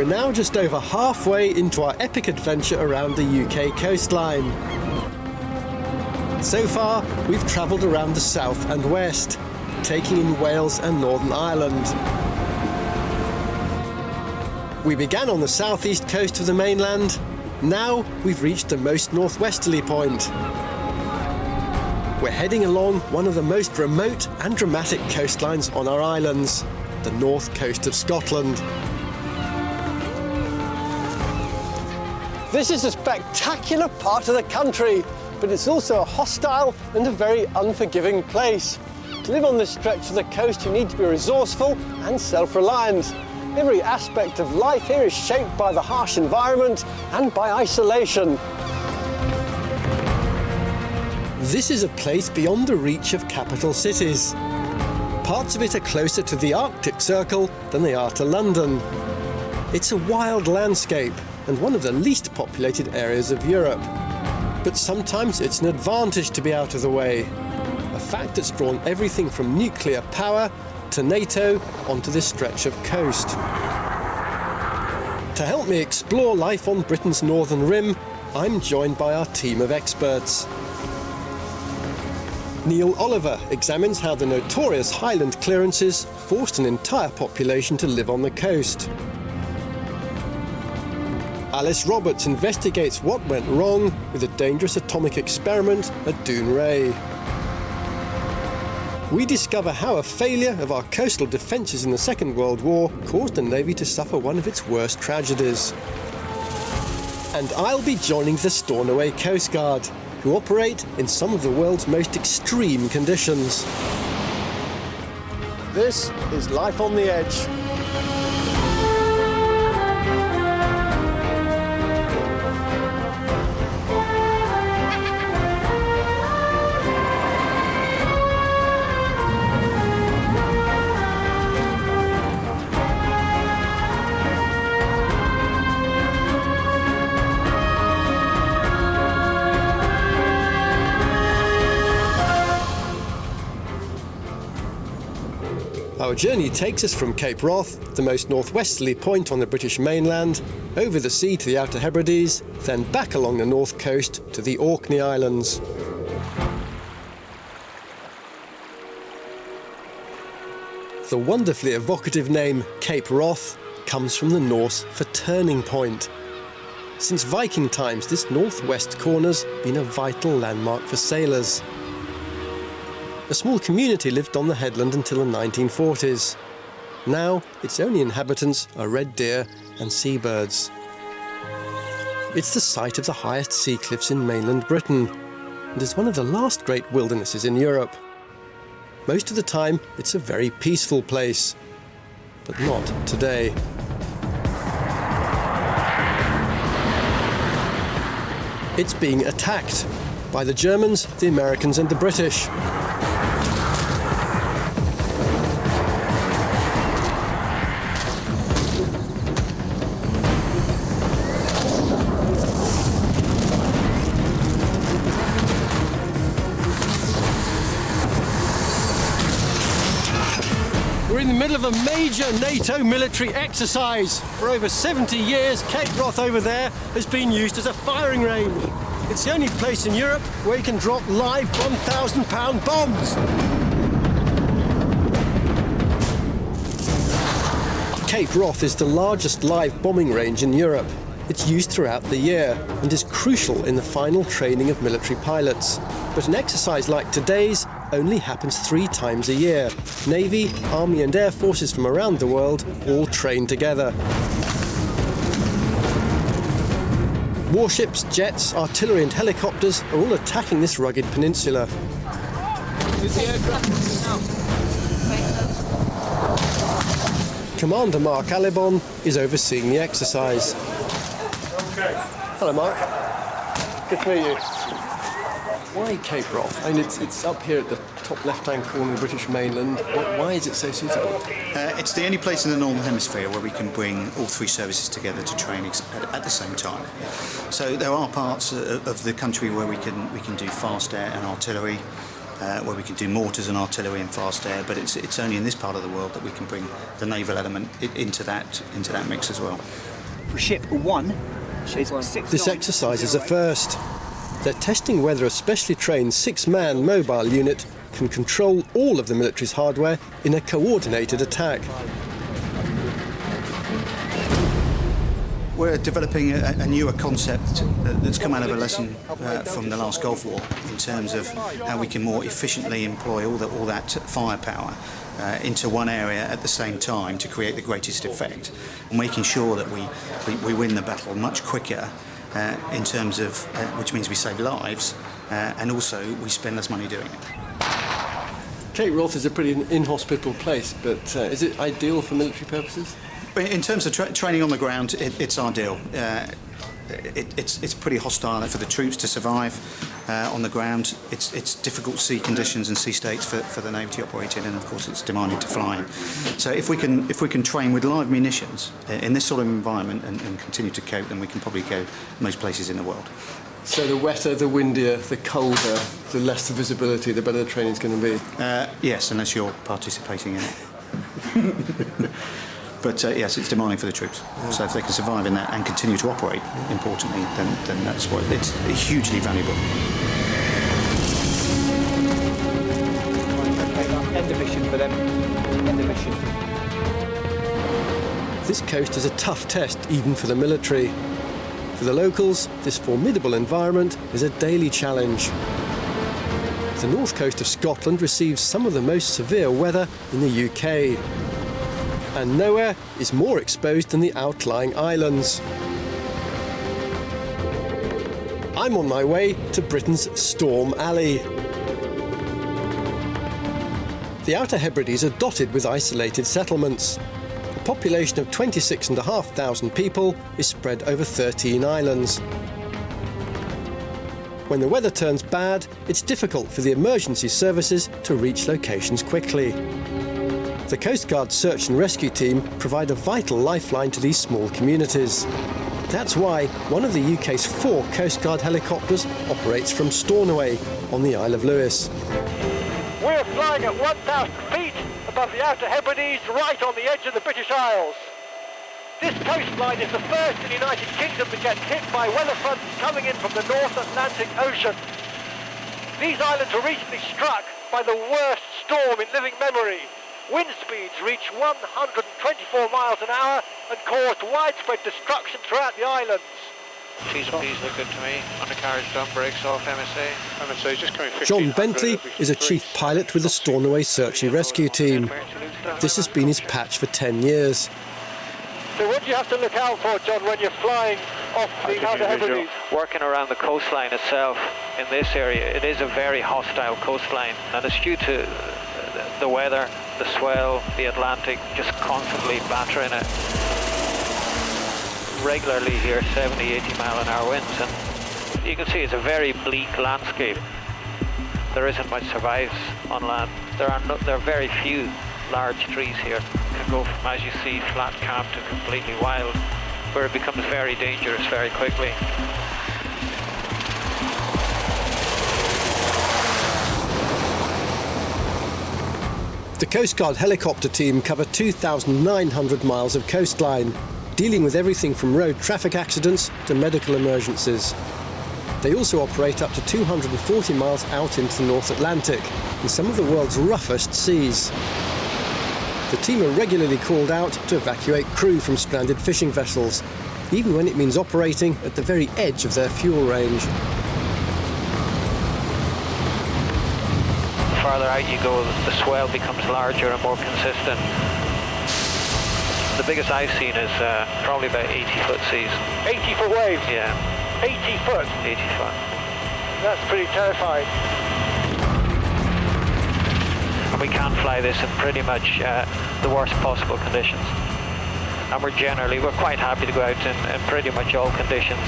We're now just over halfway into our epic adventure around the UK coastline. So far, we've travelled around the south and west, taking in Wales and Northern Ireland. We began on the southeast coast of the mainland. Now we've reached the most northwesterly point. We're heading along one of the most remote and dramatic coastlines on our islands, the north coast of Scotland. This is a spectacular part of the country, but it's also a hostile and a very unforgiving place. To live on this stretch of the coast, you need to be resourceful and self-reliant. Every aspect of life here is shaped by the harsh environment and by isolation. This is a place beyond the reach of capital cities. Parts of it are closer to the Arctic Circle than they are to London. It's a wild landscape and one of the least populated areas of Europe. But sometimes it's an advantage to be out of the way, a fact that's drawn everything from nuclear power to NATO onto this stretch of coast. To help me explore life on Britain's northern rim, I'm joined by our team of experts. Neil Oliver examines how the notorious Highland clearances forced an entire population to live on the coast. Alice Roberts investigates what went wrong with a dangerous atomic experiment at Dounreay. We discover how a failure of our coastal defences in the Second World War caused the Navy to suffer one of its worst tragedies. And I'll be joining the Stornoway Coast Guard, who operate in some of the world's most extreme conditions. This is Life on the Edge. Our journey takes us from Cape Wrath, the most northwesterly point on the British mainland, over the sea to the Outer Hebrides, then back along the north coast to the Orkney Islands. The wonderfully evocative name Cape Wrath comes from the Norse for turning point. Since Viking times, this northwest corner's been a vital landmark for sailors. A small community lived on the headland until the 1940s. Now, its only inhabitants are red deer and seabirds. It's the site of the highest sea cliffs in mainland Britain, and is one of the last great wildernesses in Europe. Most of the time, it's a very peaceful place, but not today. It's being attacked by the Germans, the Americans and the British. We're in the middle of a major NATO military exercise. For over 70 years, Cape Wrath over there has been used as a firing range. It's the only place in Europe where you can drop live 1,000-pound bombs. Cape Wrath is the largest live bombing range in Europe. It's used throughout the year and is crucial in the final training of military pilots. But an exercise like today's only happens 3 times a year. Navy, Army and Air Forces from around the world all train together. Warships, jets, artillery and helicopters are all attacking this rugged peninsula. Commander Mark Alibon is overseeing the exercise. Hello, Mark. Good to meet you. Why Cape Wrath? I mean, it's up here at the top left-hand corner of the British mainland. Why is it so suitable? It's the only place in the Northern Hemisphere where we can bring all 3 services together to train at the same time. So there are parts of the country where we can do fast air and artillery, where we can do mortars and artillery and fast air, but it's only in this part of the world that we can bring the naval element into that mix as well. For ship 1, is 6 This exercise is a first. They're testing whether a specially trained 6-man mobile unit can control all of the military's hardware in a coordinated attack. We're developing a newer concept that's come out of a lesson from the last Gulf War in terms of how we can more efficiently employ all that firepower into one area at the same time to create the greatest effect, making sure that we win the battle much quicker in terms of, which means we save lives and also we spend less money doing it. Cape Wrath is a pretty inhospitable place, but is it ideal for military purposes? In terms of training on the ground, it's ideal. It's pretty hostile for the troops to survive on the ground. It's difficult sea conditions and sea states for the Navy to operate in, and of course it's demanding to fly in. So if we can train with live munitions in this sort of environment and continue to cope, then we can probably go most places in the world. So the wetter, the windier, the colder, the less the visibility, the better the training's going to be? Yes, unless you're participating in it. But yes, it's demanding for the troops. Yeah. So if they can survive in that and continue to operate, importantly, then that's what it's hugely valuable. End of mission for them. End of mission. This coast is a tough test, even for the military. For the locals, this formidable environment is a daily challenge. The north coast of Scotland receives some of the most severe weather in the UK. And nowhere is more exposed than the outlying islands. I'm on my way to Britain's Storm Alley. The Outer Hebrides are dotted with isolated settlements. A population of 26,500 people is spread over 13 islands. When the weather turns bad, it's difficult for the emergency services to reach locations quickly. The Coast Guard search and rescue team provide a vital lifeline to these small communities. That's why one of the UK's 4 Coast Guard helicopters operates from Stornoway on the Isle of Lewis. We're flying at 1,000 feet above the Outer Hebrides, right on the edge of the British Isles. This coastline is the first in the United Kingdom that gets hit by weather fronts coming in from the North Atlantic Ocean. These islands were recently struck by the worst storm in living memory. Wind speeds reached 124 miles an hour and caused widespread destruction throughout the islands. T's and P's look good to me. Undercarriage done, brakes off, MSA. MSA just coming 15. John Bentley is a chief pilot with the Stornoway search and rescue team. This has been his patch for 10 years. So what do you have to look out for, John, when you're flying off the Outer Hebrides? Working around the coastline itself in this area, it is a very hostile coastline, and it's due to the weather, the swell, the Atlantic just constantly battering it. Regularly here 70, 80 mile an hour winds, and you can see it's a very bleak landscape. There isn't much survives on land. There are very few large trees here. It can go from, as you see, flat camp to completely wild, where it becomes very dangerous very quickly. The Coast Guard helicopter team cover 2,900 miles of coastline, dealing with everything from road traffic accidents to medical emergencies. They also operate up to 240 miles out into the North Atlantic, in some of the world's roughest seas. The team are regularly called out to evacuate crew from stranded fishing vessels, even when it means operating at the very edge of their fuel range. The farther out you go, the swell becomes larger and more consistent. The biggest I've seen is probably about 80-foot seas. 80-foot waves? Yeah. 80 foot? 80 foot. That's pretty terrifying. And we can fly this in pretty much the worst possible conditions. And we're quite happy to go out in pretty much all conditions.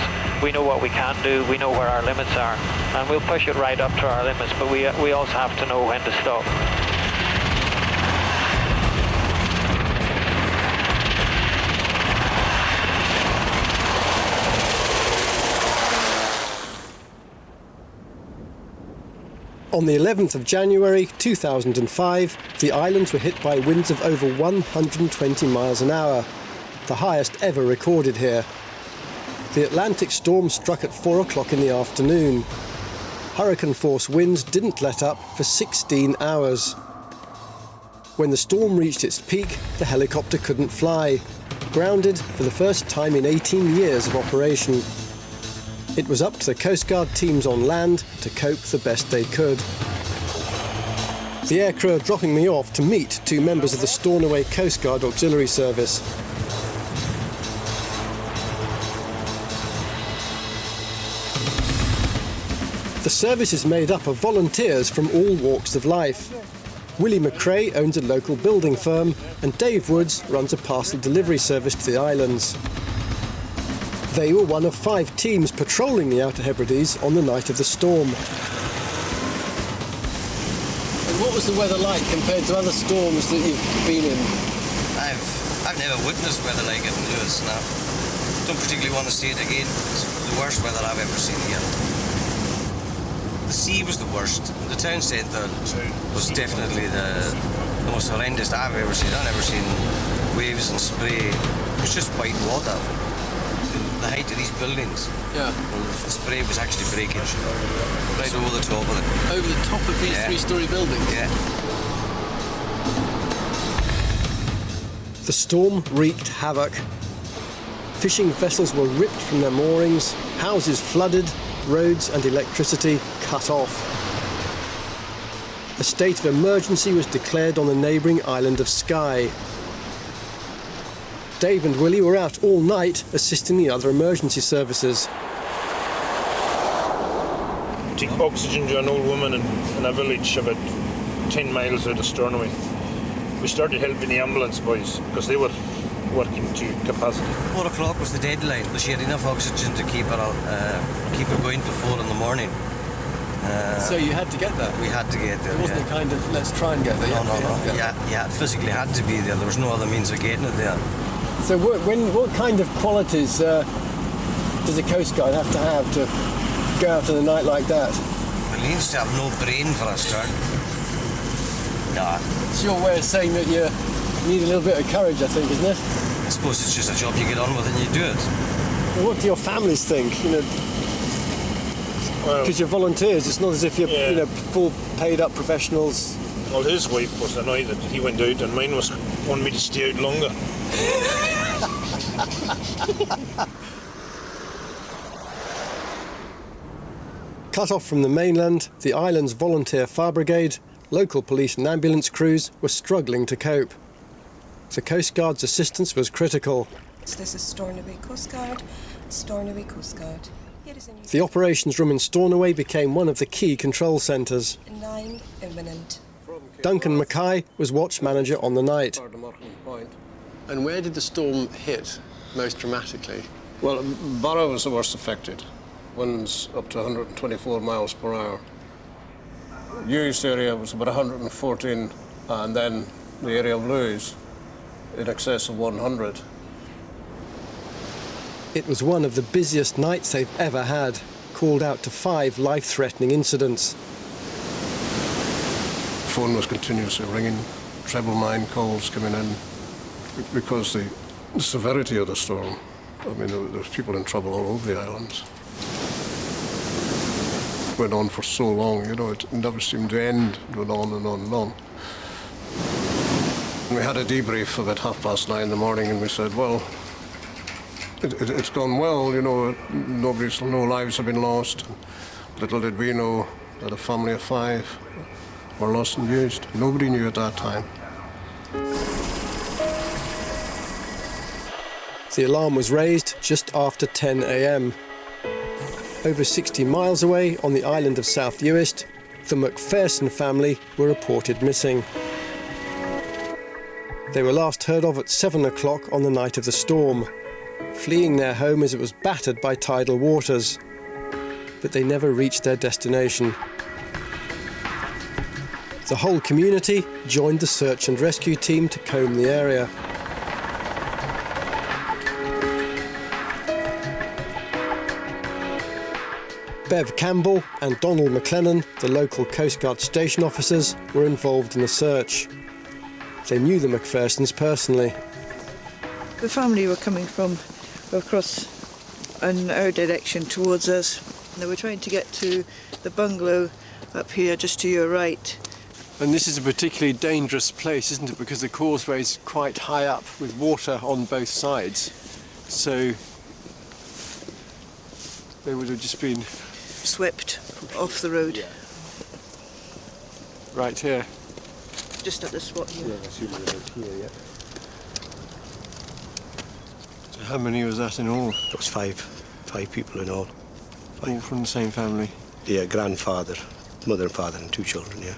We know what we can do, we know where our limits are, and we'll push it right up to our limits, but we also have to know when to stop. On the 11th of January 2005, the islands were hit by winds of over 120 miles an hour. the highest ever recorded here. The Atlantic storm struck at 4 o'clock in the afternoon. Hurricane-force winds didn't let up for 16 hours. When the storm reached its peak, the helicopter couldn't fly, grounded for the first time in 18 years of operation. It was up to the Coast Guard teams on land to cope the best they could. The aircrew are dropping me off to meet two members of the Stornoway Coast Guard Auxiliary Service. The service is made up of volunteers from all walks of life. Willie McRae owns a local building firm, and Dave Woods runs a parcel delivery service to the islands. They were one of 5 teams patrolling the Outer Hebrides on the night of the storm. And what was the weather like compared to other storms that you've been in? I've never witnessed weather like it in Lewis. No. Don't particularly want to see it again. It's the worst weather I've ever seen here. The sea was the worst. The town centre was definitely the most horrendous I've ever seen. I've never seen waves and spray. It was just white water. The height of these buildings. Yeah. The spray was actually breaking right over the top of it. Over the top of these 3-storey buildings? Yeah. The storm wreaked havoc. Fishing vessels were ripped from their moorings, houses flooded, roads and electricity cut off. A state of emergency was declared on the neighbouring island of Skye. Dave and Willie were out all night assisting the other emergency services. Take oxygen to an old woman in a village about 10 miles out of Stornoway. We started helping the ambulance boys because they were working to capacity. 4 o'clock was the deadline, but she had enough oxygen to keep her going till 4 in the morning. So you had to get there? We had to get there. It wasn't a kind of, let's try and get there. No. Yeah, physically had to be there. There was no other means of getting it there. So what kind of qualities does a Coast Guard have to go out in the night like that? Well, he needs to have no brain for a start. Nah. It's your way of saying that you need a little bit of courage, I think, isn't it? I suppose it's just a job you get on with and you do it. Well, what do your families think? You know, because you're volunteers, it's not as if you're full paid up professionals. Well, his wife was annoyed that he went out and mine was wanting me to stay out longer. Cut off from the mainland, the island's volunteer fire brigade, local police and ambulance crews were struggling to cope. The Coast Guard's assistance was critical. This is Stornoway Coast Guard, Stornoway Coast Guard. The operations room in Stornoway became one of the key control centres. 9 imminent. Duncan Mackay was watch manager on the night. And where did the storm hit most dramatically? Well, Barra was the worst affected. Winds up to 124 miles per hour. Used area was about 114, and then the area of Lewis in excess of 100. It was one of the busiest nights they've ever had, called out to 5 life-threatening incidents. Phone was continuously ringing, treble 9 calls coming in, because the severity of the storm. I mean, there was people in trouble all over the islands. It went on for so long, you know, it never seemed to end. It went on and on and on. We had a debrief about 9:30 in the morning, and we said, well, it's gone well, you know, no lives have been lost. Little did we know that a family of 5 were lost and used. Nobody knew at that time. The alarm was raised just after 10 a.m. Over 60 miles away on the island of South Uist, the McPherson family were reported missing. They were last heard of at 7 o'clock on the night of the storm, fleeing their home as it was battered by tidal waters. But they never reached their destination. The whole community joined the search and rescue team to comb the area. Bev Campbell and Donald McLennan, the local Coast Guard station officers, were involved in the search. They knew the McPhersons personally. The family were coming from across in our direction towards us. They were trying to get to the bungalow up here just to your right. And this is a particularly dangerous place, isn't it? Because the causeway is quite high up with water on both sides. So they would have just been swept off the road. Yeah. Right here. Just at the spot here. Yeah, I assume we were here, yeah. So how many was that in all? It was five people in all. All from the same family? Yeah, grandfather, mother and father and 2 children, yeah.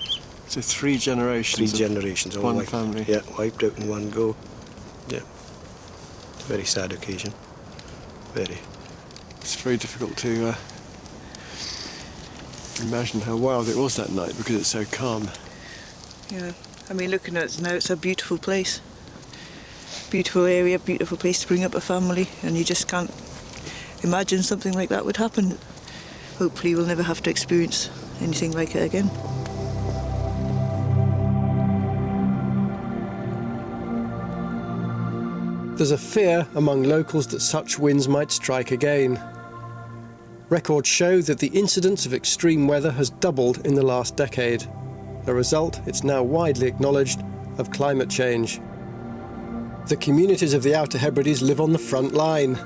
So 3 generations? 3 generations, all one family? Yeah, wiped out in one go. Yeah. It's a very sad occasion. Very. It's very difficult to imagine how wild it was that night because it's so calm. Yeah, I mean, looking at it now, it's a beautiful place. Beautiful area, beautiful place to bring up a family, and you just can't imagine something like that would happen. Hopefully we'll never have to experience anything like it again. There's a fear among locals that such winds might strike again. Records show that the incidence of extreme weather has doubled in the last decade. A result, it's now widely acknowledged, of climate change. The communities of the Outer Hebrides live on the front line.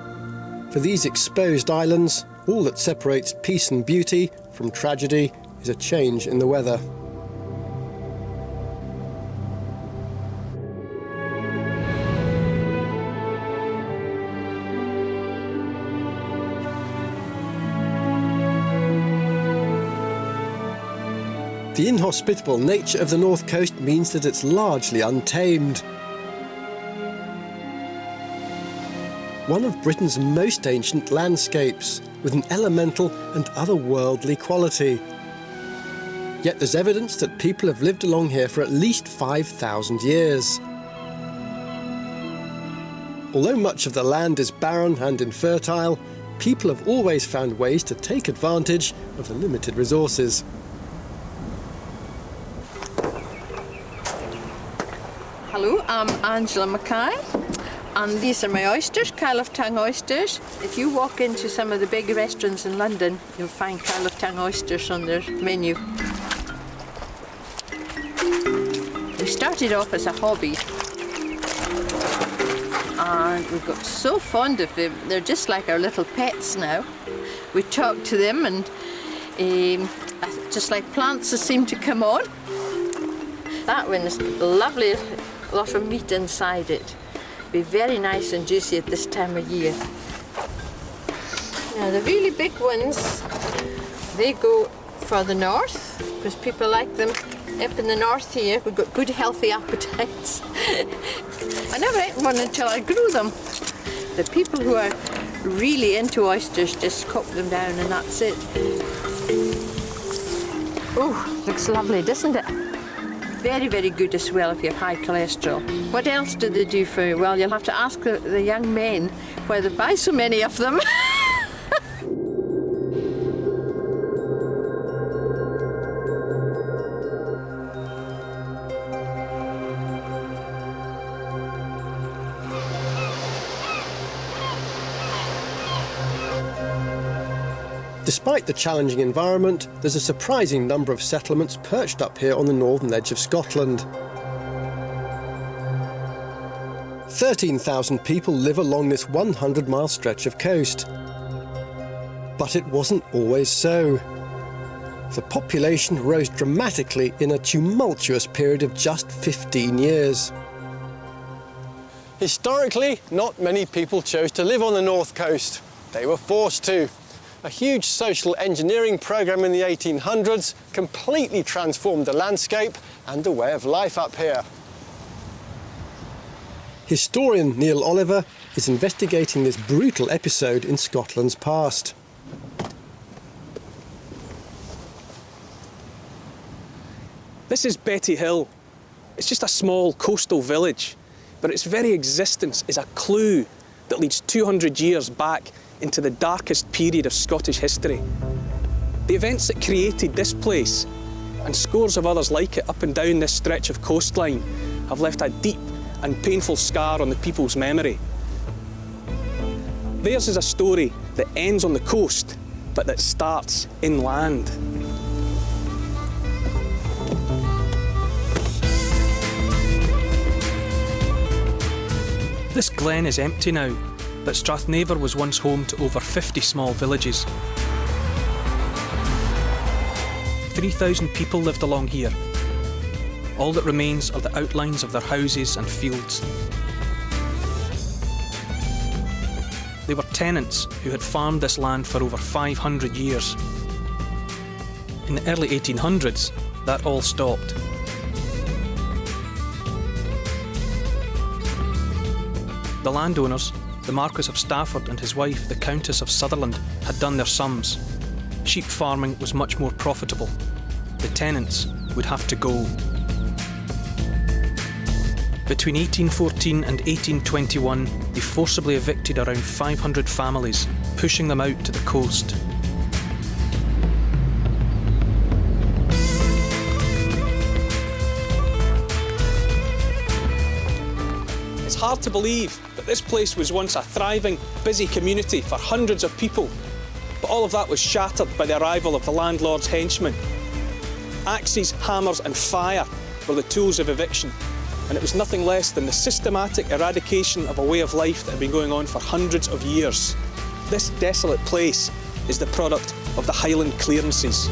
For these exposed islands, all that separates peace and beauty from tragedy is a change in the weather. The inhospitable nature of the North Coast means that it's largely untamed. One of Britain's most ancient landscapes, with an elemental and otherworldly quality. Yet there's evidence that people have lived along here for at least 5,000 years. Although much of the land is barren and infertile, people have always found ways to take advantage of the limited resources. Hello, I'm Angela Mackay, and these are my oysters, Kyle of Tongue oysters. If you walk into some of the big restaurants in London, you'll find Kyle of Tongue oysters on their menu. We started off as a hobby, and we got so fond of them. They're just like our little pets now. We talk to them, and just like plants that seem to come on. That one is lovely. A lot of meat inside it. Be very nice and juicy at this time of year. Now the really big ones, they go for the north because people like them up in the north here. We've got good healthy appetites. I never ate one until I grew them. The people who are really into oysters just cook them down and that's it. Oh, looks lovely, doesn't it? Very, very good as well if you have high cholesterol. What else do they do for you? Well, you'll have to ask the young men why they buy so many of them. Despite the challenging environment, there's a surprising number of settlements perched up here on the northern edge of Scotland. 13,000 people live along this 100-mile stretch of coast. But it wasn't always so. The population rose dramatically in a tumultuous period of just 15 years. Historically, not many people chose to live on the north coast. They were forced to. A huge social engineering programme in the 1800s completely transformed the landscape and the way of life up here. Historian Neil Oliver is investigating this brutal episode in Scotland's past. This is Betty Hill. It's just a small coastal village, but its very existence is a clue that leads 200 years back into the darkest period of Scottish history. The events that created this place, and scores of others like it up and down this stretch of coastline, have left a deep and painful scar on the people's memory. Theirs is a story that ends on the coast, but that starts inland. This glen is empty now, but Strathnavor was once home to over 50 small villages. 3,000 people lived along here. All that remains are the outlines of their houses and fields. They were tenants who had farmed this land for over 500 years. In the early 1800s, that all stopped. The landowners, the Marquis of Stafford and his wife, the Countess of Sutherland, had done their sums. Sheep farming was much more profitable. The tenants would have to go. Between 1814 and 1821, they forcibly evicted around 500 families, pushing them out to the coast. It's hard to believe that this place was once a thriving, busy community for hundreds of people. But all of that was shattered by the arrival of the landlord's henchmen. Axes, hammers and fire were the tools of eviction, and it was nothing less than the systematic eradication of a way of life that had been going on for hundreds of years. This desolate place is the product of the Highland clearances.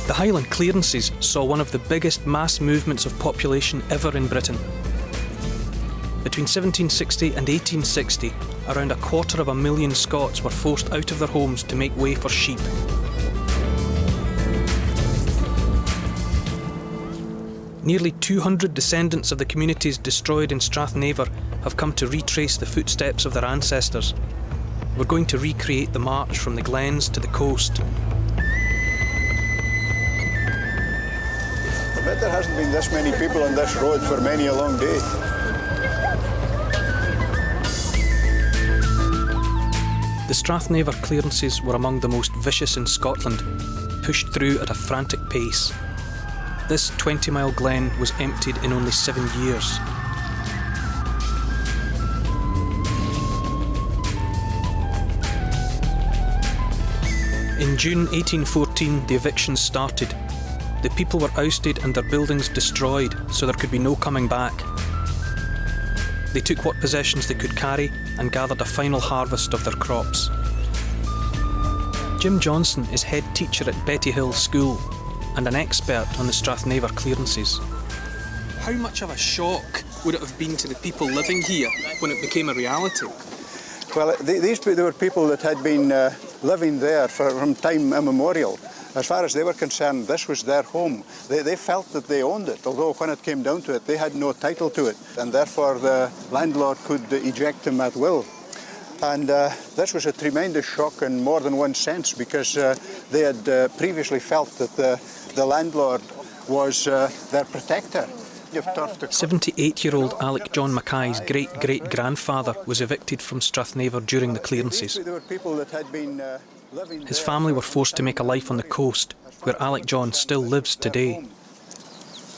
The Highland clearances saw one of the biggest mass movements of population ever in Britain. Between 1760 and 1860, around 250,000 Scots were forced out of their homes to make way for sheep. Nearly 200 descendants of the communities destroyed in Strathnavor have come to retrace the footsteps of their ancestors. We're going to recreate the march from the glens to the coast. I bet there hasn't been this many people on this road for many a long day. The Strathnavor clearances were among the most vicious in Scotland, pushed through at a frantic pace. This 20-mile glen was emptied in only 7 years. In June 1814, the evictions started. The people were ousted and their buildings destroyed, so there could be no coming back. They took what possessions they could carry and gathered a final harvest of their crops. Jim Johnson is head teacher at Betty Hill School and an expert on the Strathnavor clearances. How much of a shock would it have been to the people living here when it became a reality? Well, they were people that had been living there from time immemorial. As far as they were concerned, this was their home. They felt that they owned it, although when it came down to it, they had no title to it, and therefore the landlord could eject them at will. And this was a tremendous shock in more than one sense, because they had previously felt that the landlord was their protector. 78-year-old Alec John Mackay's great-great-grandfather was evicted from Strathnavor during the clearances. His family were forced to make a life on the coast, where Alec John still lives today.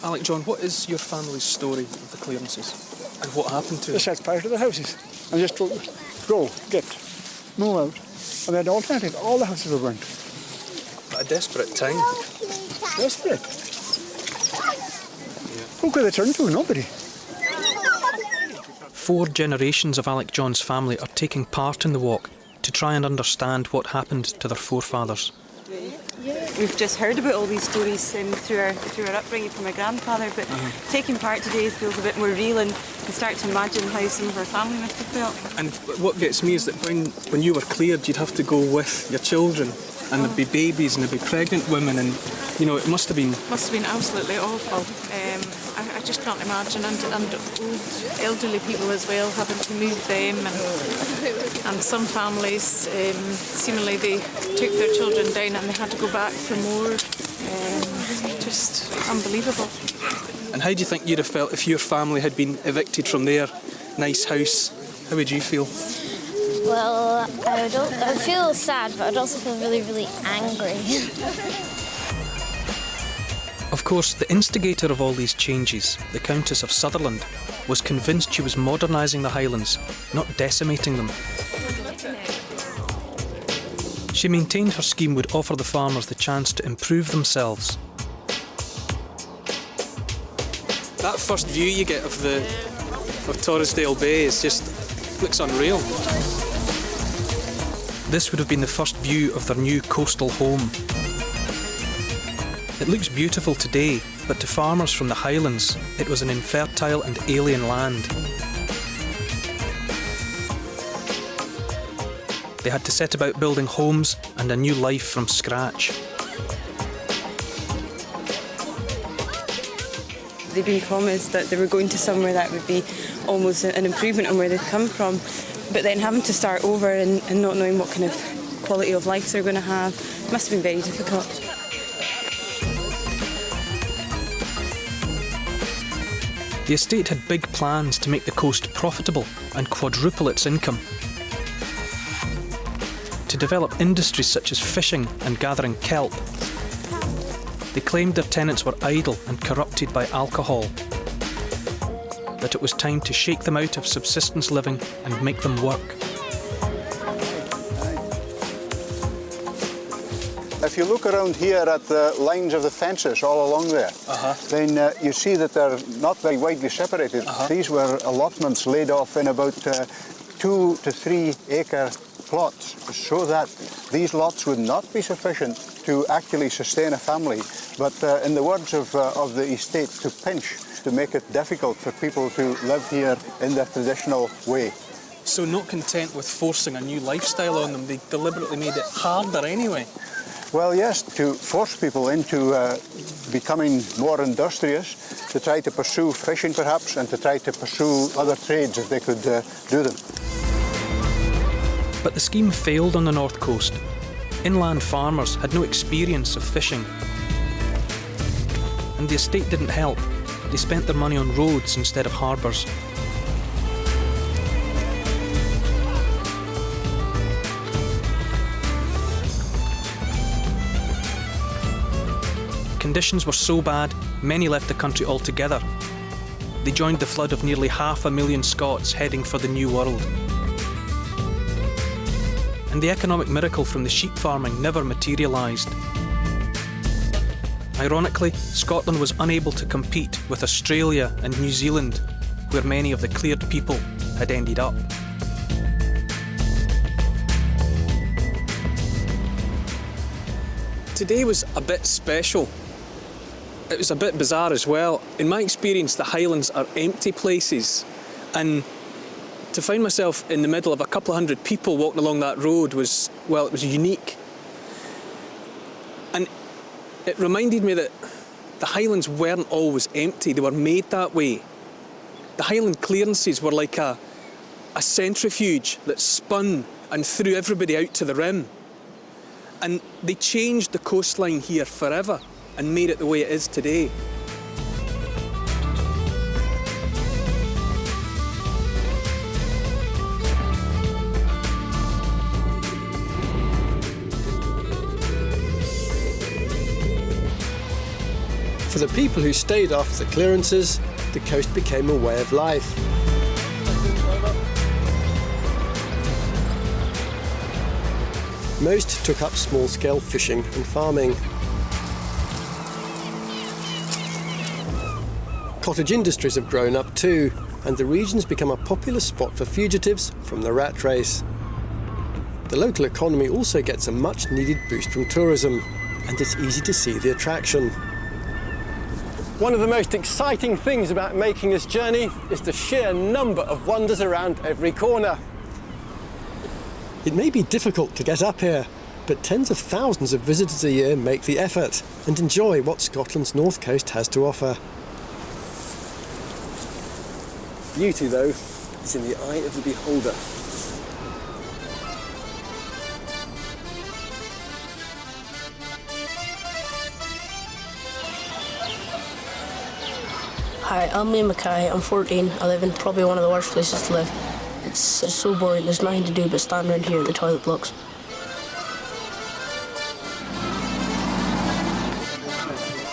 Alec John, what is your family's story of the clearances? And what happened to them? They set fire to the houses and just go, move out. And then the alternative, all the houses were burnt. At a desperate time. Desperate? Who could they turn to? Nobody. 4 generations of Alec John's family are taking part in the walk to try and understand what happened to their forefathers. We've just heard about all these stories through our upbringing from my grandfather, but taking part today feels a bit more real, and can start to imagine how some of our family must have felt. And what gets me is that when you were cleared, you'd have to go with your children, and there'd be babies and there'd be pregnant women, and you know, it must have been absolutely awful. I just can't imagine, and old elderly people as well, having to move them, and some families seemingly they took their children down and they had to go back for more. Just unbelievable. And how do you think you'd have felt if your family had been evicted from their nice house? How would you feel? Well, I would feel sad, but I'd also feel really, really angry. course, the instigator of all these changes, the Countess of Sutherland, was convinced she was modernising the Highlands, not decimating them. She maintained her scheme would offer the farmers the chance to improve themselves. That first view you get of Torresdale Bay looks unreal. This would have been the first view of their new coastal home. It looks beautiful today, but to farmers from the Highlands, it was an infertile and alien land. They had to set about building homes and a new life from scratch. They'd been promised that they were going to somewhere that would be almost an improvement on where they'd come from, but then having to start over and not knowing what kind of quality of life they're going to have must have been very difficult. The estate had big plans to make the coast profitable and quadruple its income. To develop industries such as fishing and gathering kelp. They claimed their tenants were idle and corrupted by alcohol. That it was time to shake them out of subsistence living and make them work. If you look around here at the lines of the fences all along there, then you see that they're not very widely separated. These were allotments laid off in about 2 to 3 acre plots, so that these lots would not be sufficient to actually sustain a family, but in the words of the estate, to pinch, to make it difficult for people to live here in their traditional way. So not content with forcing a new lifestyle on them, they deliberately made it harder anyway? Well, yes, to force people into becoming more industrious, to try to pursue fishing perhaps, and to try to pursue other trades if they could do them. But the scheme failed on the north coast. Inland farmers had no experience of fishing. And the estate didn't help. They spent their money on roads instead of harbours. Conditions were so bad, many left the country altogether. They joined the flood of nearly 500,000 Scots heading for the New World. And the economic miracle from the sheep farming never materialised. Ironically, Scotland was unable to compete with Australia and New Zealand, where many of the cleared people had ended up. Today was a bit special. It was a bit bizarre as well. In my experience, the Highlands are empty places, and to find myself in the middle of a couple of hundred people walking along that road was, well, it was unique. And it reminded me that the Highlands weren't always empty, they were made that way. The Highland clearances were like a centrifuge that spun and threw everybody out to the rim. And they changed the coastline here forever and made it the way it is today. For the people who stayed after the clearances, the coast became a way of life. Most took up small-scale fishing and farming. Cottage industries have grown up too, and the region's become a popular spot for fugitives from the rat race. The local economy also gets a much-needed boost from tourism, and it's easy to see the attraction. One of the most exciting things about making this journey is the sheer number of wonders around every corner. It may be difficult to get up here, but tens of thousands of visitors a year make the effort and enjoy what Scotland's north coast has to offer. Beauty, though, is in the eye of the beholder. Hi, I'm Liam Mackay. I'm 14. I live in probably one of the worst places to live. It's so boring. There's nothing to do but stand around here at the toilet blocks.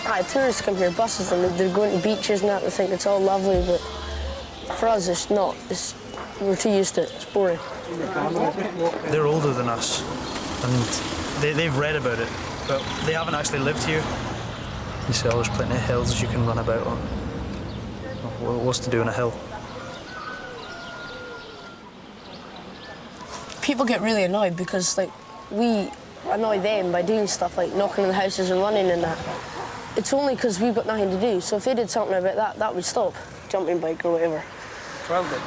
Hi, tourists come here, buses, and they're going to beaches and that. They think it's all lovely, but for us, it's not. We're too used to it. It's boring. They're older than us, and they've read about it, but they haven't actually lived here. You see, there's plenty of hills you can run about on. What's to do on a hill? People get really annoyed because, like, we annoy them by doing stuff like knocking on the houses and running and that. It's only because we've got nothing to do. So if they did something about that, that would stop. Jumping bike or whatever.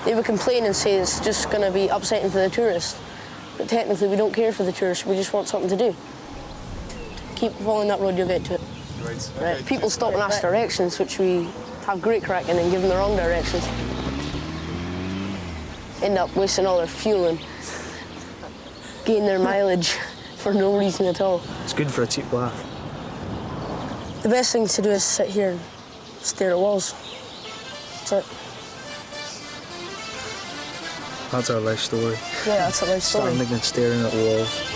They would complain and say it's just going to be upsetting for the tourists. But technically, we don't care for the tourists. We just want something to do. Keep following that road, you'll get to it. Right. People stop and ask directions, which we have great crack in and give them the wrong directions. End up wasting all their fuel and gain their mileage for no reason at all. It's good for a cheap laugh. The best thing to do is sit here and stare at walls. That's it. That's our life story. Yeah, that's our life story. Standing and staring at walls.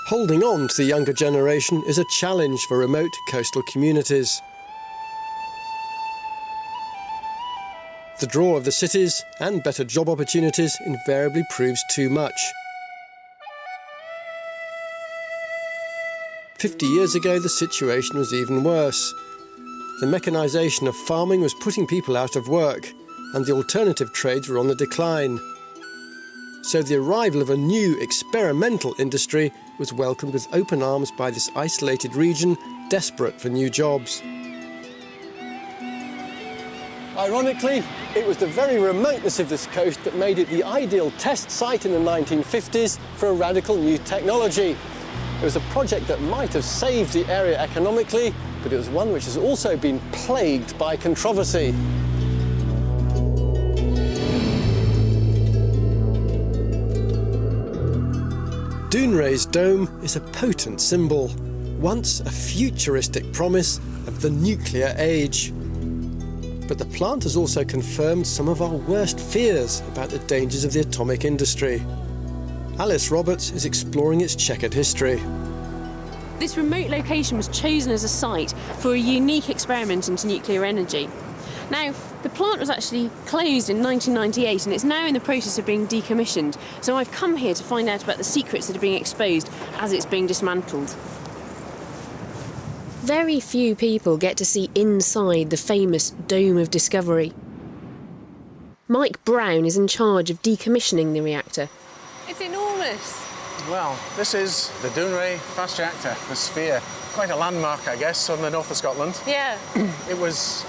Holding on to the younger generation is a challenge for remote coastal communities. The draw of the cities and better job opportunities invariably proves too much. 50 years ago, the situation was even worse. The mechanisation of farming was putting people out of work, and the alternative trades were on the decline. So the arrival of a new experimental industry was welcomed with open arms by this isolated region, desperate for new jobs. Ironically, it was the very remoteness of this coast that made it the ideal test site in the 1950s for a radical new technology. It was a project that might have saved the area economically, but it was one which has also been plagued by controversy. Dounreay's dome is a potent symbol, once a futuristic promise of the nuclear age. But the plant has also confirmed some of our worst fears about the dangers of the atomic industry. Alice Roberts is exploring its checkered history. This remote location was chosen as a site for a unique experiment into nuclear energy. Now, the plant was actually closed in 1998 and it's now in the process of being decommissioned. So I've come here to find out about the secrets that are being exposed as it's being dismantled. Very few people get to see inside the famous Dome of Discovery. Mike Brown is in charge of decommissioning the reactor. It's enormous. Well, this is the Dounreay fast reactor, the Sphere. Quite a landmark, I guess, on the north of Scotland. Yeah. It was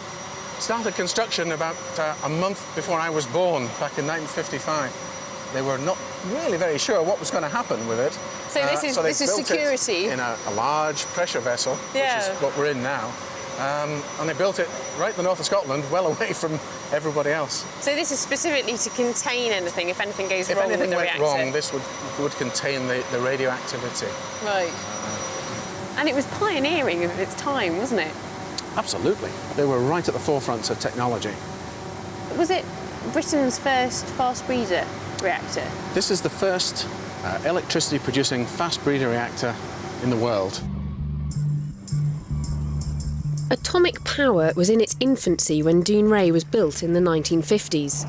started construction about a month before I was born, back in 1955. They were not really very sure what was going to happen with it. So this is security? In a large pressure vessel, yeah, which is what we're in now. And they built it right in the north of Scotland, well away from everybody else. So this is specifically to contain anything, if anything goes wrong with the reactor? If anything went wrong, this would contain the radioactivity. Right. And it was pioneering of its time, wasn't it? Absolutely. They were right at the forefront of technology. Was it Britain's first fast breeder reactor? This is the first electricity-producing fast breeder reactor in the world. Atomic power was in its infancy when Dounreay was built in the 1950s.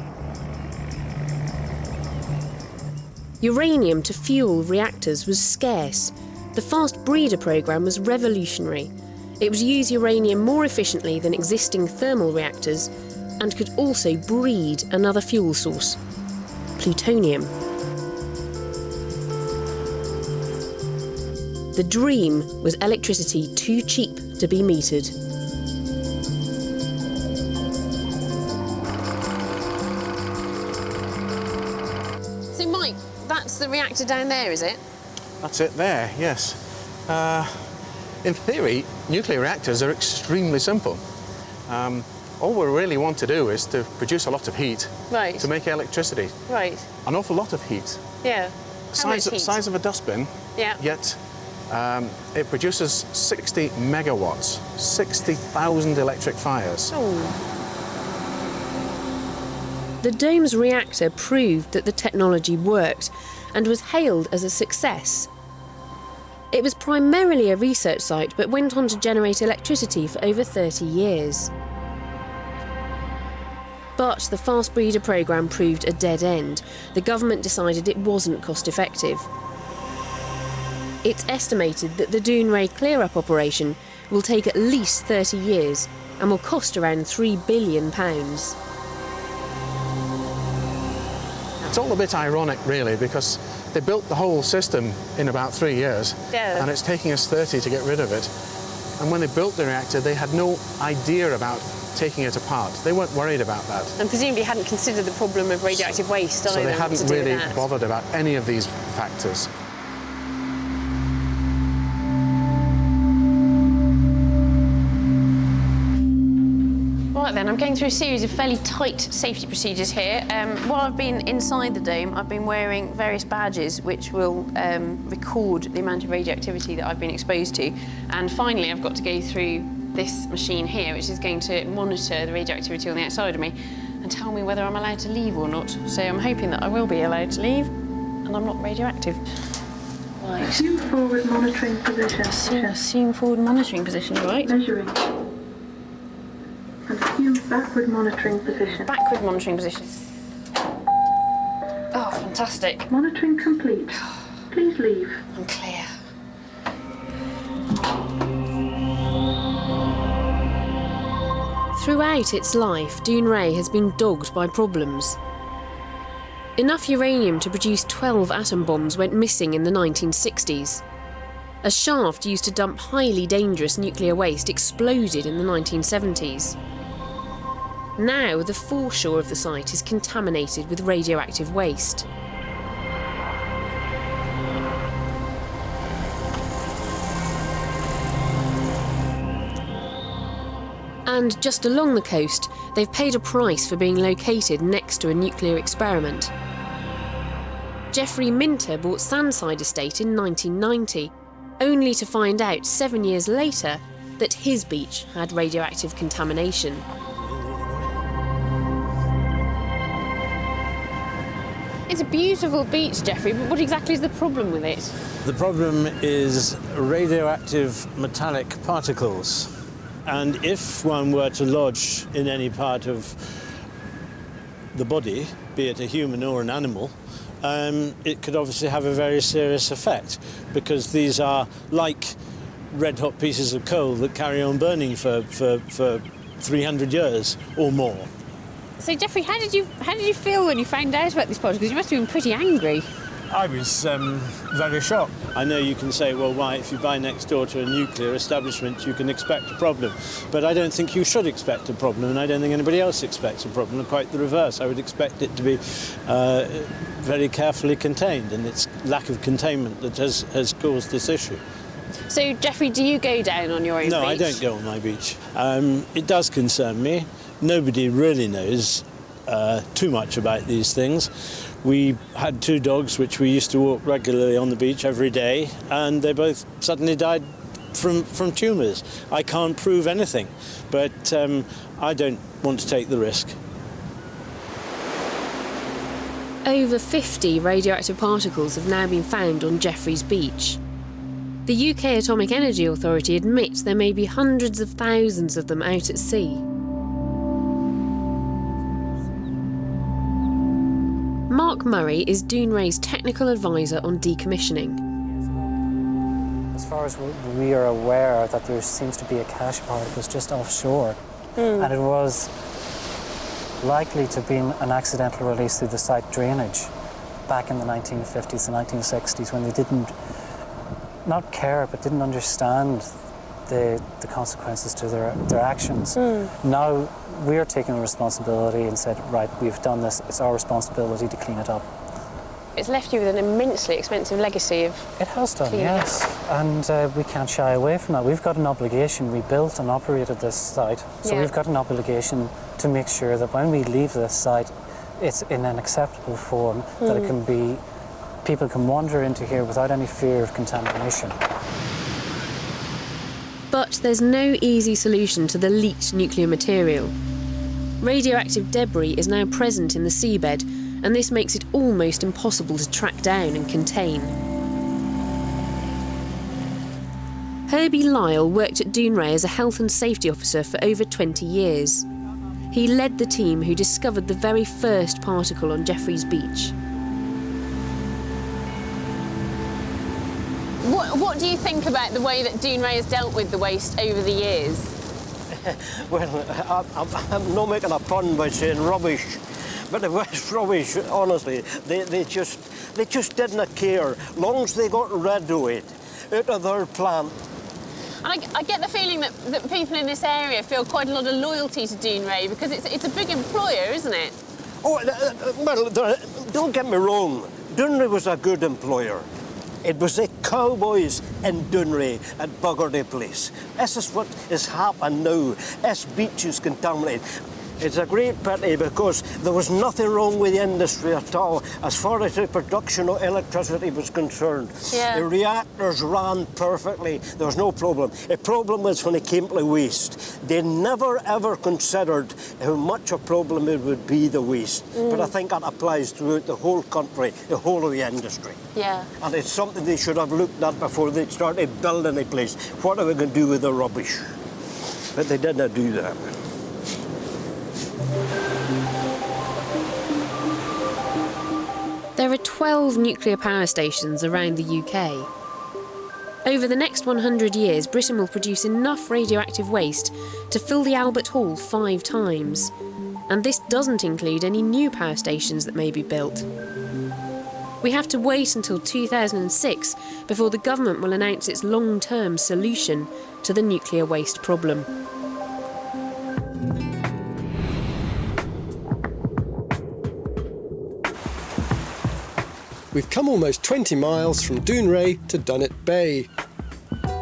Uranium to fuel reactors was scarce. The fast breeder programme was revolutionary. It would use uranium more efficiently than existing thermal reactors and could also breed another fuel source, plutonium. The dream was electricity too cheap to be metered. So Mike, that's the reactor down there, is it? That's it there, yes. In theory, nuclear reactors are extremely simple. All we really want to do is to produce a lot of heat, right, to make electricity. Right. An awful lot of heat. Yeah. How much heat? Size of a dustbin. Yeah. Yet it produces 60 megawatts, 60,000 electric fires. Oh. the dome's reactor proved that the technology worked and was hailed as a success. It was primarily a research site, but went on to generate electricity for over 30 years. But the fast breeder programme proved a dead end. The government decided it wasn't cost effective. It's estimated that the Dounreay clear-up operation will take at least 30 years and will cost around £3 billion. It's all a bit ironic, really, because they built the whole system in about 3 years, and it's taking us 30 to get rid of it. And when they built the reactor, they had no idea about taking it apart. They weren't worried about that. And presumably hadn't considered the problem of radioactive waste either. So they hadn't to do really with that. bothered about any of these factors. Right then, I'm going through a series of fairly tight safety procedures here. While I've been inside the dome, I've been wearing various badges which will record the amount of radioactivity that I've been exposed to. And finally, I've got to go through this machine here, which is going to monitor the radioactivity on the outside of me and tell me whether I'm allowed to leave or not. So I'm hoping that I will be allowed to leave and I'm not radioactive. Right. Assume forward monitoring position. Assume forward monitoring position, right? Measuring. And assume backward monitoring position. Backward monitoring position. Oh, fantastic. Monitoring complete. Please leave. I'm clear. Throughout its life, Dounreay has been dogged by problems. Enough uranium to produce 12 atom bombs went missing in the 1960s. A shaft used to dump highly dangerous nuclear waste exploded in the 1970s. Now, the foreshore of the site is contaminated with radioactive waste. And just along the coast, they've paid a price for being located next to a nuclear experiment. Geoffrey Minter bought Sandside Estate in 1990, only to find out 7 years later that his beach had radioactive contamination. It's a beautiful beach, Geoffrey, but what exactly is the problem with it? The problem is radioactive metallic particles. And if one were to lodge in any part of the body, be it a human or an animal, it could obviously have a very serious effect, because these are like red-hot pieces of coal that carry on burning for 300 years or more. So, Geoffrey, how did you feel when you found out about this project? Because you must have been pretty angry. I was very shocked. I know you can say, well, why, if you buy next door to a nuclear establishment, you can expect a problem. But I don't think you should expect a problem, and I don't think anybody else expects a problem. Quite the reverse. I would expect it to be very carefully contained, and it's lack of containment that has caused this issue. So, Geoffrey, do you go down on your own beach? No, I don't go on my beach. It does concern me. Nobody really knows too much about these things. We had 2 dogs which we used to walk regularly on the beach every day, and they both suddenly died from tumours. I can't prove anything, but I don't want to take the risk. Over 50 radioactive particles have now been found on Geoffrey's beach. The UK Atomic Energy Authority admits there may be hundreds of thousands of them out at sea. Mark Murray is Dounreay's technical advisor on decommissioning. As far as we are aware, that there seems to be a cache of particles just offshore, and it was likely to have been an accidental release through the site drainage back in the 1950s and 1960s, when they didn't not care but didn't understand the consequences to their actions. Now we're taking responsibility and said, right, we've done this, it's our responsibility to clean it up. It's left you with an immensely expensive legacy of It has done, cleaning yes, and we can't shy away from that. We've got an obligation. We built and operated this site, so we've got an obligation to make sure that when we leave this site, it's in an acceptable form, that it can be, people can wander into here without any fear of contamination. But there's no easy solution to the leaked nuclear material. Radioactive debris is now present in the seabed, and this makes it almost impossible to track down and contain. Herbie Lyle worked at Dounreay as a health and safety officer for over 20 years. He led the team who discovered the very first particle on Jeffreys Beach. What do you think about the way that Dounreay has dealt with the waste over the years? Well, I'm not making a pun by saying rubbish, but the waste rubbish, honestly, they just didn't care. Long as they got rid of it out of their plant. And I get the feeling that people in this area feel quite a lot of loyalty to Dounreay because it's a big employer, isn't it? Oh, well, don't get me wrong. Dounreay was a good employer. It was the cowboys in Dounreay at Buggerty Place. This is what has happened now. This beach is contaminated. It's a great pity because there was nothing wrong with the industry at all as far as the production of electricity was concerned. Yeah. The reactors ran perfectly. There was no problem. The problem was when it came to waste. They never ever considered how much a problem it would be, the waste. But I think that applies throughout the whole country, the whole of the industry. Yeah. And it's something they should have looked at before they started building a place. What are we going to do with the rubbish? But they did not do that. There are 12 nuclear power stations around the UK. Over the next 100 years, Britain will produce enough radioactive waste to fill the Albert Hall 5 times. And this doesn't include any new power stations that may be built. We have to wait until 2006 before the government will announce its long-term solution to the nuclear waste problem. We've come almost 20 miles from Dounreay to Dunnet Bay.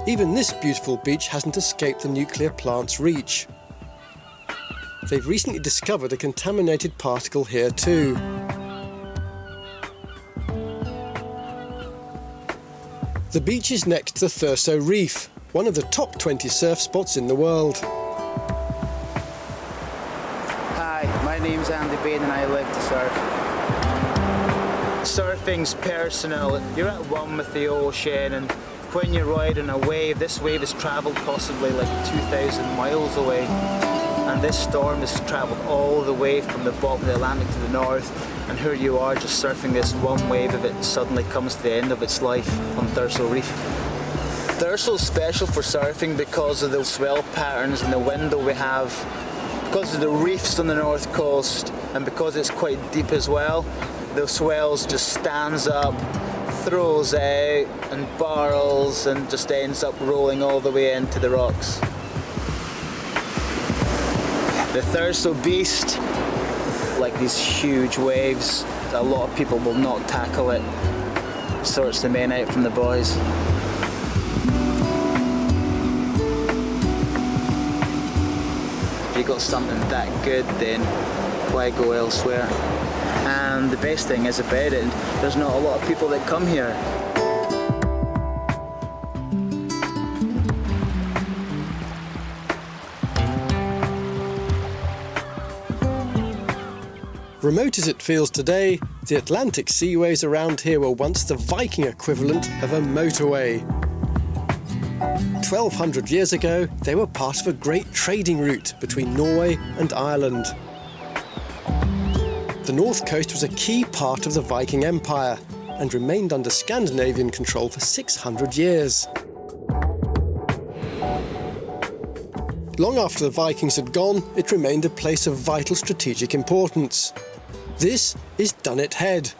Even this beautiful beach hasn't escaped the nuclear plant's reach. They've recently discovered a contaminated particle here too. The beach is next to the Thurso Reef, one of the top 20 surf spots in the world. Hi, my name's Andy Bain and I live to surf. Surfing's personal. You're at one with the ocean, and when you're riding a wave, this wave has travelled possibly like 2,000 miles away. And this storm has travelled all the way from the bottom of the Atlantic to the north, and here you are just surfing this one wave if it suddenly comes to the end of its life on Thurso Reef. Thurso's special for surfing because of the swell patterns and the window we have, because of the reefs on the north coast, and because it's quite deep as well. The swells just stands up, throws out and barrels and just ends up rolling all the way into the rocks. The Thurso Beast, like these huge waves, a lot of people will not tackle it. Sorts the men out from the boys. If you got something that good, then why go elsewhere? And the best thing is about it, there's not a lot of people that come here. Remote as it feels today, the Atlantic seaways around here were once the Viking equivalent of a motorway. 1,200 years ago, they were part of a great trading route between Norway and Ireland. The north coast was a key part of the Viking Empire and remained under Scandinavian control for 600 years. Long after the Vikings had gone, it remained a place of vital strategic importance. This is Dunnet Head,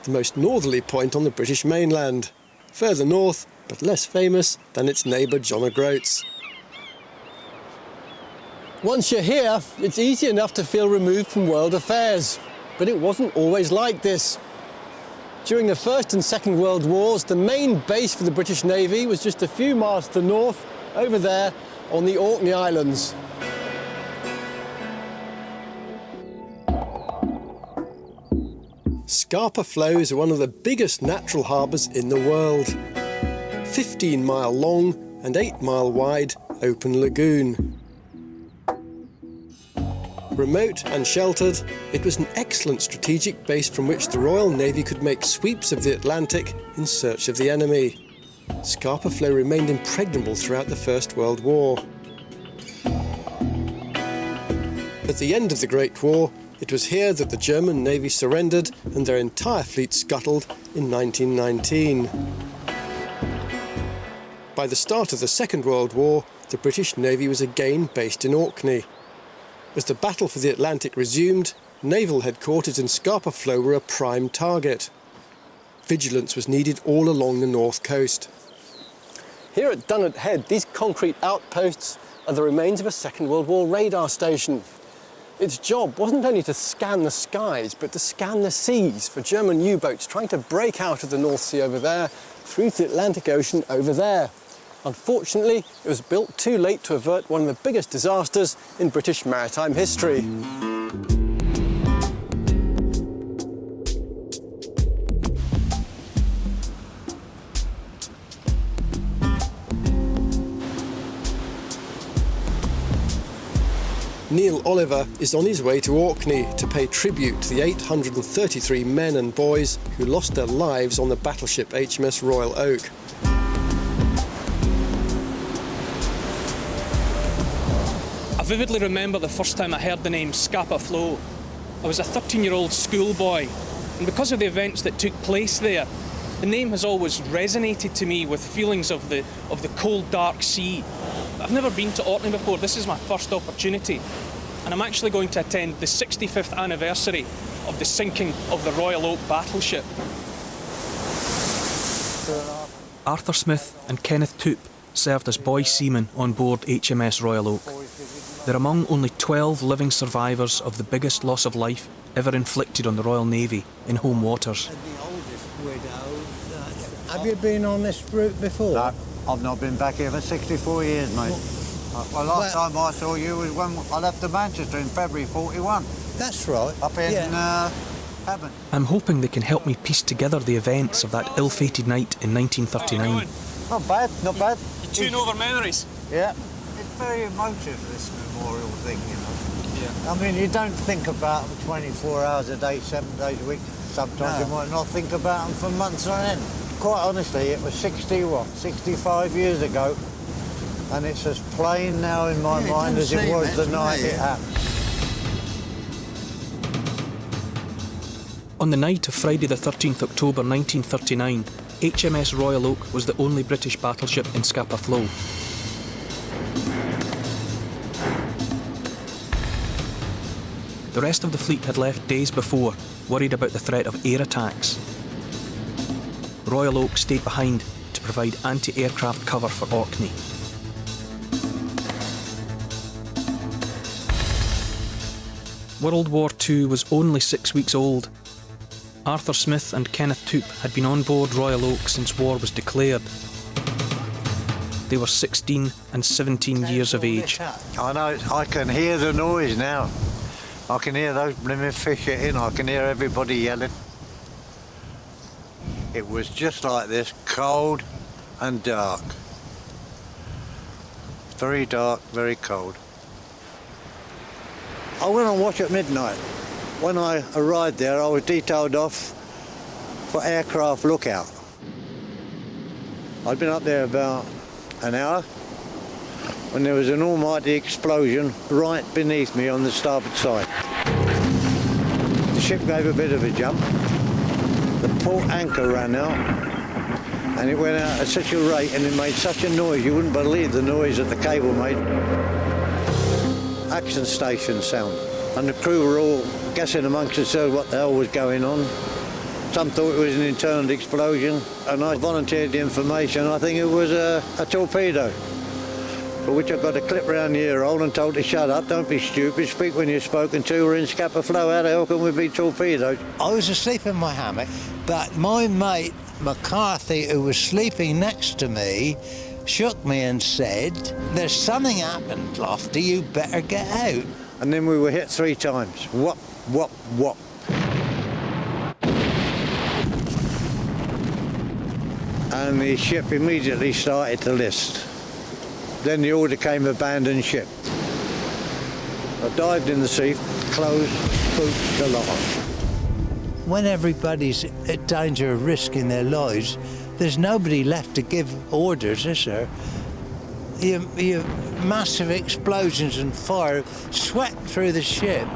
the most northerly point on the British mainland, further north but less famous than its neighbour John O'Groats. Once you're here, it's easy enough to feel removed from world affairs. But it wasn't always like this. During the First and Second World Wars, the main base for the British Navy was just a few miles to the north, over there on the Orkney Islands. Scapa flows are one of the biggest natural harbours in the world. 15-mile long and 8-mile wide open lagoon. Remote and sheltered, it was an excellent strategic base from which the Royal Navy could make sweeps of the Atlantic in search of the enemy. Scapa Flow remained impregnable throughout the First World War. At the end of the Great War, it was here that the German Navy surrendered and their entire fleet scuttled in 1919. By the start of the Second World War, the British Navy was again based in Orkney. As the battle for the Atlantic resumed, naval headquarters in Scapa Flow were a prime target. Vigilance was needed all along the north coast. Here at Dunnet Head, these concrete outposts are the remains of a Second World War radar station. Its job wasn't only to scan the skies, but to scan the seas for German U-boats trying to break out of the North Sea over there, through to the Atlantic Ocean over there. Unfortunately, it was built too late to avert one of the biggest disasters in British maritime history. Neil Oliver is on his way to Orkney to pay tribute to the 833 men and boys who lost their lives on the battleship HMS Royal Oak. I vividly remember the first time I heard the name Scapa Flow. I was a 13-year-old schoolboy, and because of the events that took place there, the name has always resonated to me with feelings of the cold, dark sea. I've never been to Orkney before. This is my first opportunity, and I'm actually going to attend the 65th anniversary of the sinking of the Royal Oak battleship. Arthur Smith and Kenneth Toop served as boy seamen on board HMS Royal Oak. They're among only 12 living survivors of the biggest loss of life ever inflicted on the Royal Navy in home waters. Have you been on this route before? No, I've not been back here for 64 years, mate. Well, last time I saw you was when I left to Manchester in February '41. That's right. Up in Hammond. I'm hoping they can help me piece together the events of that ill-fated night in 1939. Not bad, not bad. You're tuning over memories. Yeah. It's very emotive, this memorial thing, you know. Yeah. I mean, you don't think about them 24 hours a day, 7 days a week. Sometimes you might not think about them for months on end. Quite honestly, it was 65 years ago, and it's as plain now in my mind as it was the night it happened. On the night of Friday the 13th October 1939, HMS Royal Oak was the only British battleship in Scapa Flow. The rest of the fleet had left days before, worried about the threat of air attacks. Royal Oak stayed behind to provide anti-aircraft cover for Orkney. World War II was only 6 weeks old. Arthur Smith and Kenneth Toop had been on board Royal Oak since war was declared. They were 16 and 17 years of age. I know, I can hear the noise now. I can hear those blimmin' fish hitting, I can hear everybody yelling. It was just like this, cold and dark. Very dark, very cold. I went on watch at midnight. When I arrived there, I was detailed off for aircraft lookout. I'd been up there about an hour when there was an almighty explosion right beneath me on the starboard side. The ship gave a bit of a jump. The port anchor ran out, and it went out at such a rate and it made such a noise, you wouldn't believe the noise that the cable made. Action station sound. And the crew were all guessing amongst themselves what the hell was going on. Some thought it was an internal explosion, and I volunteered the information. I think it was a torpedo, for which I got a clip round the ear hole and told to shut up, don't be stupid, speak when you're spoken to, we're in Scapa Flow, how the hell can we be torpedoed? I was asleep in my hammock, but my mate McCarthy, who was sleeping next to me, shook me and said, "There's something happened, Lofty, you better get out." And then we were hit 3 times. Whop, whop, whop. And the ship immediately started to list. Then the order came, abandon ship. I dived in the sea, closed, boots, the lot. When everybody's at danger of risking their lives, there's nobody left to give orders, is there? You massive explosions and fire swept through the ship.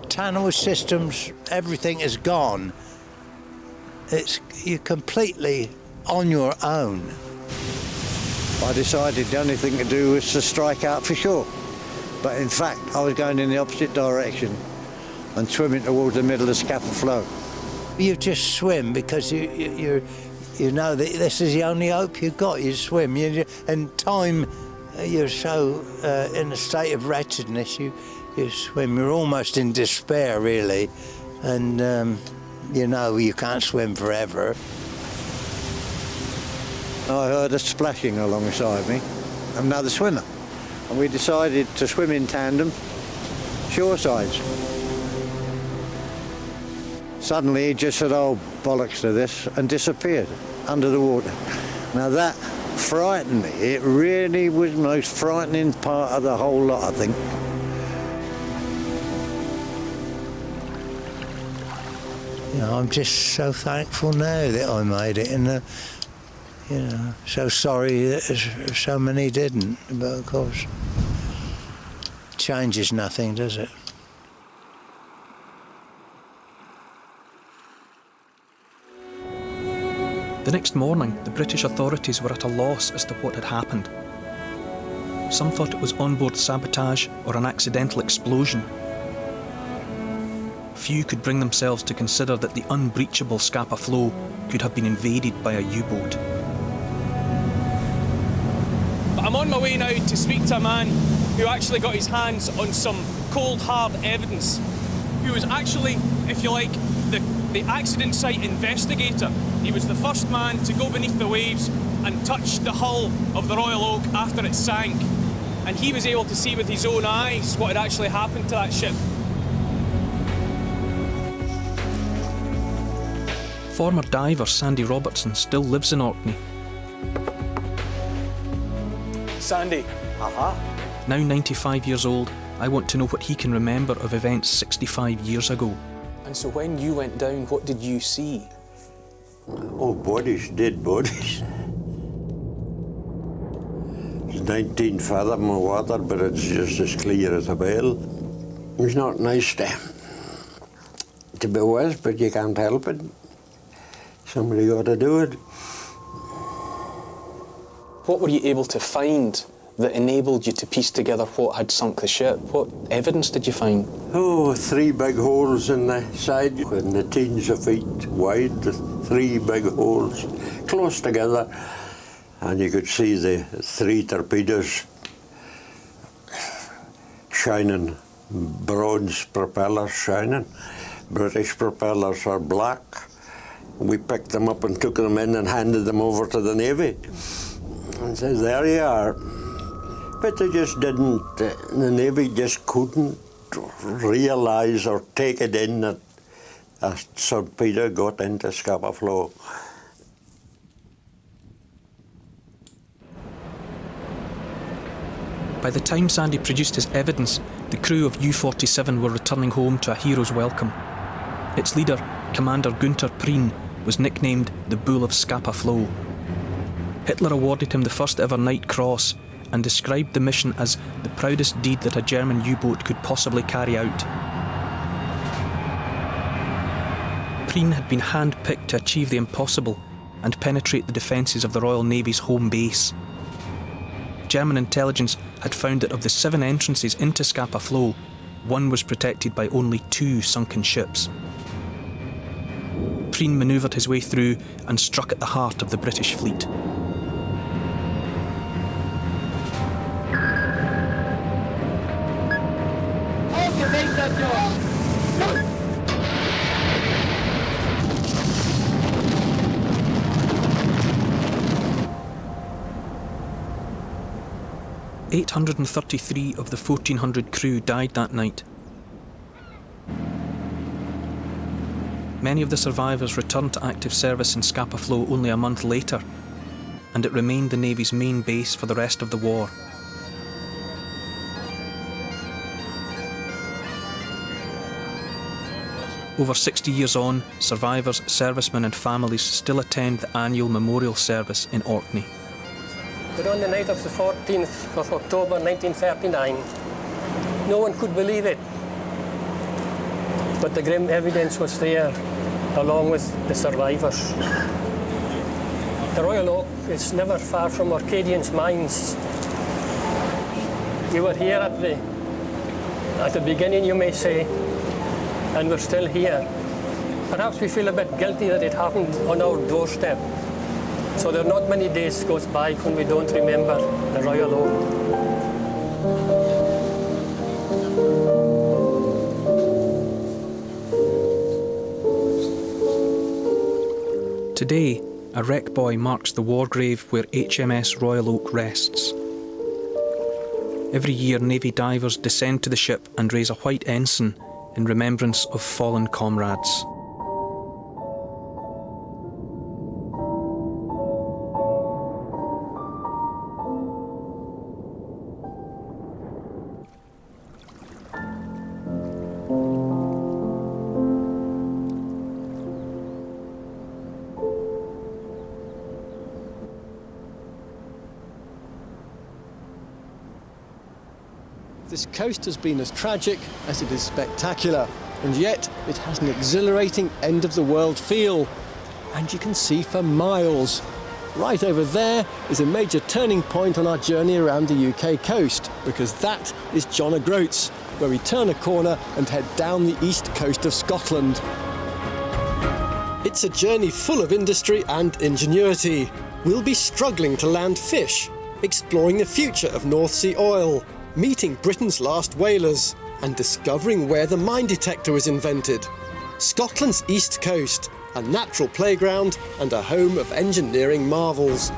Tunnel systems, everything is gone. You're completely on your own. I decided the only thing to do was to strike out for shore. But in fact, I was going in the opposite direction and swimming towards the middle of Scapa Flow. You just swim because you know that this is the only hope you've got. You swim, and time, you're so in a state of wretchedness. You swim. You're almost in despair, really, and you know you can't swim forever. I heard a splashing alongside me, another swimmer, and we decided to swim in tandem, shore sides. Suddenly he just said, "Oh, bollocks to this," and disappeared under the water. Now that frightened me. It really was the most frightening part of the whole lot, I think. You know, I'm just so thankful now that I made it, and you know, so sorry that so many didn't. But of course, changes nothing, does it? The next morning, the British authorities were at a loss as to what had happened. Some thought it was onboard sabotage or an accidental explosion. Few could bring themselves to consider that the unbreachable Scapa Flow could have been invaded by a U-boat. But I'm on my way now to speak to a man who actually got his hands on some cold, hard evidence, who was actually, if you like, the accident site investigator. He was the first man to go beneath the waves and touch the hull of the Royal Oak after it sank. And he was able to see with his own eyes what had actually happened to that ship. Former diver Sandy Robertson still lives in Orkney. Sandy. Now 95 years old, I want to know what he can remember of events 65 years ago. And so when you went down, what did you see? Oh, bodies, dead bodies. It's 19 fathom of water, but it's just as clear as a bell. It's not nice to be with, but you can't help it. Somebody got to do it. What were you able to find that enabled you to piece together what had sunk the ship? What evidence did you find? Oh, 3 big holes in the side, in the teens of feet wide, 3 big holes, close together. And you could see the 3 torpedoes shining, bronze propellers shining. British propellers are black. We picked them up and took them in and handed them over to the Navy. And said, there you are. But they just didn't, the Navy just couldn't realise or take it in that a torpedo got into Scapa Flow. By the time Sandy produced his evidence, the crew of U-47 were returning home to a hero's welcome. Its leader, Commander Gunther Prien, was nicknamed the Bull of Scapa Flow. Hitler awarded him the first ever Knight Cross and described the mission as the proudest deed that a German U-boat could possibly carry out. Prien had been hand-picked to achieve the impossible and penetrate the defences of the Royal Navy's home base. German intelligence had found that of the 7 entrances into Scapa Flow, 1 was protected by only 2 sunken ships. Prien manoeuvred his way through and struck at the heart of the British fleet. "833 of the 1,400 crew died that night. Many of the survivors returned to active service in Scapa Flow only a month later, and it remained the Navy's main base for the rest of the war. Over 60 years on, survivors, servicemen and families still attend the annual memorial service in Orkney. But on the night of the 14th of October 1939, no one could believe it. But the grim evidence was there, along with the survivors. The Royal Oak is never far from Orcadians' minds. We were here at the beginning, you may say, and we're still here. Perhaps we feel a bit guilty that it happened on our doorstep. So there are not many days goes by when we don't remember the Royal Oak. Today, a wreck buoy marks the war grave where HMS Royal Oak rests. Every year, Navy divers descend to the ship and raise a white ensign in remembrance of fallen comrades. This coast has been as tragic as it is spectacular, and yet it has an exhilarating end-of-the-world feel. And you can see for miles. Right over there is a major turning point on our journey around the UK coast, because that is John O'Groats, where we turn a corner and head down the east coast of Scotland. It's a journey full of industry and ingenuity. We'll be struggling to land fish, exploring the future of North Sea oil, meeting Britain's last whalers, and discovering where the mine detector was invented. Scotland's east coast, a natural playground and a home of engineering marvels.